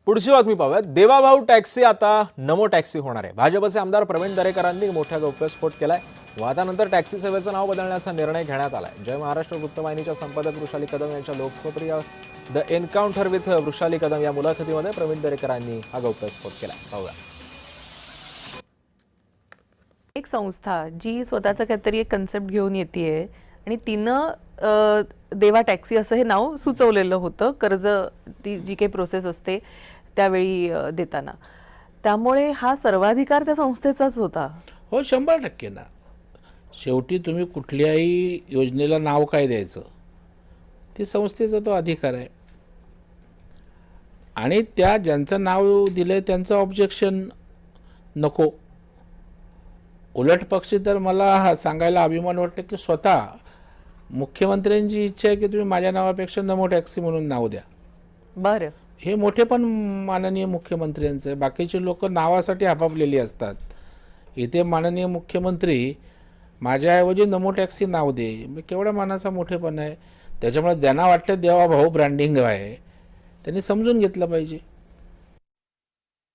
पुढची बातमी पाहूयात. देवाभाऊ टॅक्सी आता नमो टॅक्सी होणार आहे. भाजपचे आमदार प्रवीण दरेकरांनी मोठ्या गौप्यस्फोट केलाय. वादानंतर टॅक्सी सेवेचं नाव बदलण्याचा निर्णय घेण्यात आलाय. जय महाराष्ट्र वृत्तवाहिनीच्या संपादक वृषाली कदम यांच्या लोकप्रिय the encounter with Vrushali Kadam या मुलाखतीमध्ये प्रवीण दरेकरांनी हा गौप्यस्फोट केलाय. पाहूया. एक संस्था जी स्वतःचं काहीतरी एक कन्सेप्ट घेऊन येते आणि तिनं देवा टॅक्सी असं हे नाव सुचवलेलं होतं कर्ज ती जी काही प्रोसेस असते त्यावेळी देताना, त्यामुळे हा सर्वाधिकार त्या संस्थेचाच होता. हो, 100% ना. शेवटी तुम्ही कुठल्याही योजनेला नाव काय द्यायचं ते संस्थेचा तो अधिकार आहे आणि त्या ज्यांचं नाव दिलं त्यांचं ऑब्जेक्शन नको. उलट पक्षी तर मला सांगायला अभिमान वाटतं की स्वतः मुख्यमंत्र्यांची इच्छा आहे की तुम्ही माझ्या नावापेक्षा नमो टॅक्सी म्हणून नाव द्या. बरं, हे मोठे पण माननीय मुख्यमंत्र्यांचं आहे. बाकीचे लोक नावासाठी आपापलेली असतात. इथे माननीय मुख्यमंत्री माझ्याऐवजी नमो टॅक्सी नाव दे, मी केवढ्या मानाचा मोठेपण आहे. त्याच्यामुळे त्यांना वाटतं देवा भाऊ ब्रँडिंग आहे, त्यांनी समजून घेतलं पाहिजे.